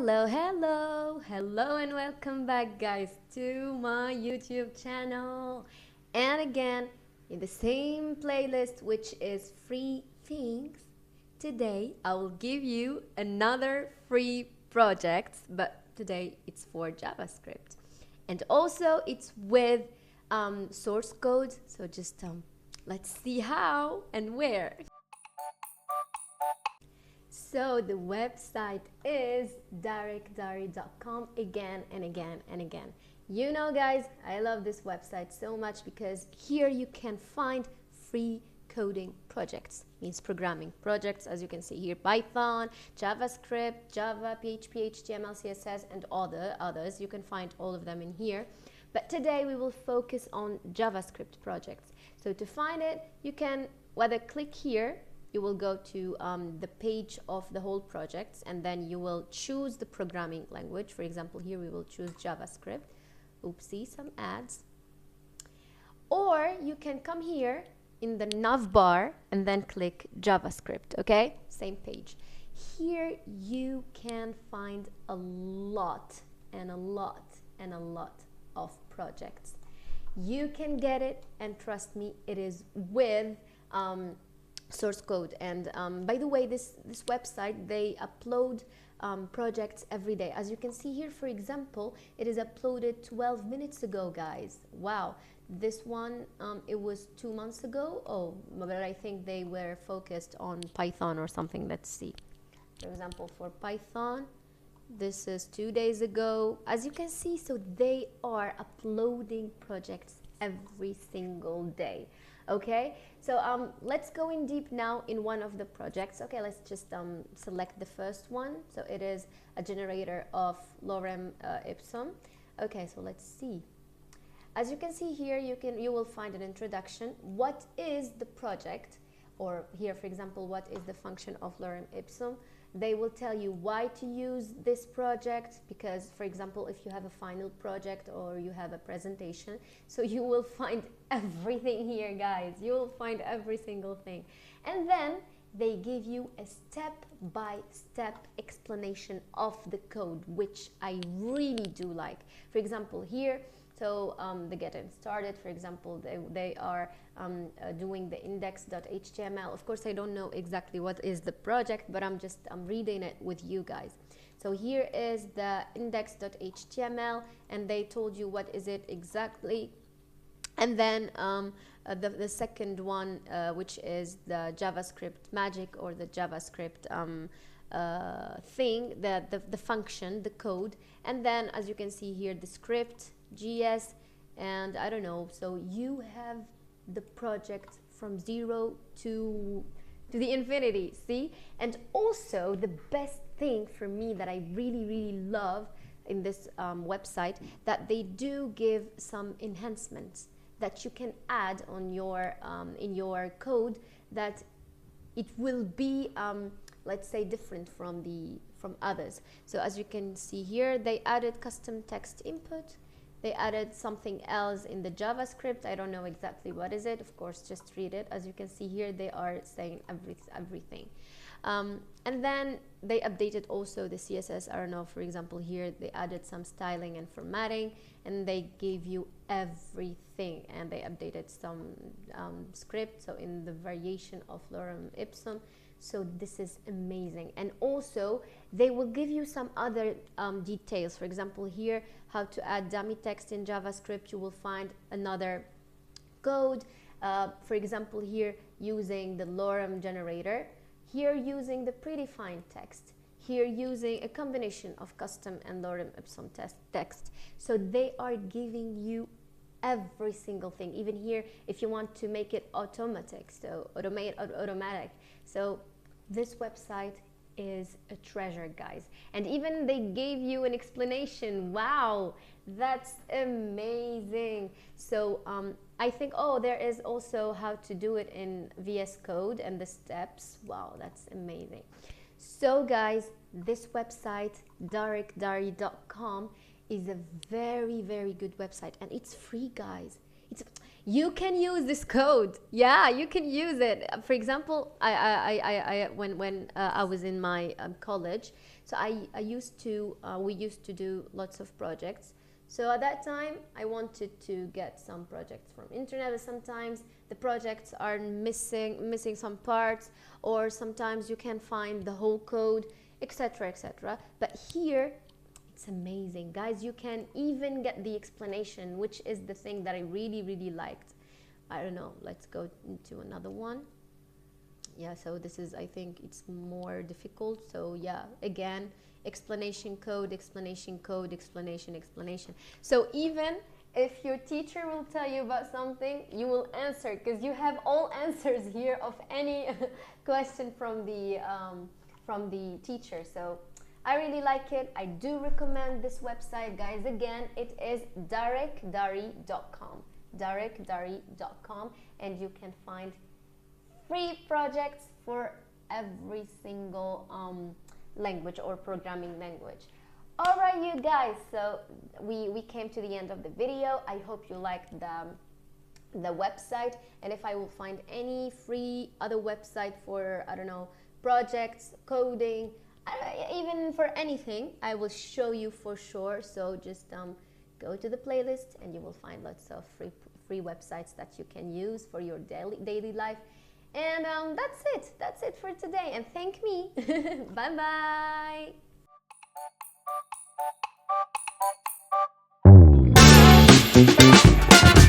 Hello, and welcome back, guys, to my YouTube channel. And again, in the same playlist, which is free things, today I will give you another free project, but today it's for JavaScript. And also, it's with source code, so just let's see how and where. So the website is directdari.com again and again and again. You know, guys, I love this website so much because here you can find free coding projects, means programming projects, as you can see here: Python, JavaScript, Java, PHP, HTML, CSS, and all the others. You can find all of them in here. But today we will focus on JavaScript projects. So to find it, you can whether click here. You will go to the page of the whole project, and then you will choose the programming language. For example, here we will choose JavaScript. Oopsie, some ads. Or you can come here in the nav bar and then click JavaScript, okay? Same page. Here you can find a lot of projects. You can get it, and trust me, it is with source code. And by the way, this website, they upload projects every day. As you can see here, for example, it is uploaded 12 minutes ago, guys. Wow. This one, it was 2 months ago. Oh, but I think they were focused on Python or something. Let's see. For example, for Python, this is 2 days ago. As you can see, so they are uploading projects every single day. Okay, so let's go in deep now in one of the projects. Okay, let's just select the first one. So it is a generator of lorem ipsum. Okay, so let's see. As you can see here, you will find an introduction. What is the project? Or here, for example, what is the function of lorem ipsum? They will tell you why to use this project, because, for example, if you have a final project or you have a presentation, so you will find everything here, guys. You will find every single thing. And then they give you a step-by-step explanation of the code, which I really do like. For example, here, so the getting started, for example, they are doing the index.html. Of course, I don't know exactly what is the project, but I'm reading it with you guys. So here is the index.html, and they told you what is it exactly. And then the second one, which is the JavaScript magic, or the JavaScript thing, the function, the code. And then, as you can see here, the script, GS, and I don't know. So you have the project from 0 to the infinity, see? And also the best thing for me that I really love in this website, that they do give some enhancements that you can add on your in your code, that it will be let's say different from others. So as you can see here, they added custom text input. They added something else in the JavaScript. I don't know exactly what is it. Of course, just read it. As you can see here, they are saying everything. And then they updated also the CSS. I don't know, for example, here they added some styling and formatting, and they gave you everything. And they updated some script, so in the variation of lorem ipsum. So this is amazing. And also they will give you some other details. For example, here, how to add dummy text in JavaScript. You will find another code. For example, here, using the lorem generator. Here, using the predefined text. Here, using a combination of custom and lorem ipsum text. So they are giving you every single thing. Even here, if you want to make it automatic, so automatic. So this website is a treasure, guys. And even they gave you an explanation. Wow, that's amazing. So I think, oh, there is also how to do it in VS Code and the steps. Wow, that's amazing. So guys, this website, directdari.com, is a very good website, and it's free, guys. you can use this code. Yeah, you can use it. For example, when I was in my college, so we used to do lots of projects. So at that time, I wanted to get some projects from internet, but sometimes the projects are missing some parts, or sometimes you can't find the whole code, etc., etc. But here, it's amazing, guys. You can even get the explanation, which is the thing that I really, really liked. I don't know. Let's go into another one. Yeah, so this is, I think it's more difficult. So yeah, again, explanation code, explanation code, explanation, explanation. So even if your teacher will tell you about something, you will answer, because you have all answers here of any question from the teacher. So I really like it. I do recommend this website, guys. Again, it is darekdari.com, darekdari.com, and you can find free projects for every single language or programming language. All right, you guys, so we came to the end of the video. I hope you liked the website, and if I will find any free other website for, I don't know, projects, coding, even for anything, I will show you for sure. So just go to the playlist and you will find lots of free websites that you can use for your daily life. And that's it for today, and thank me. Bye bye.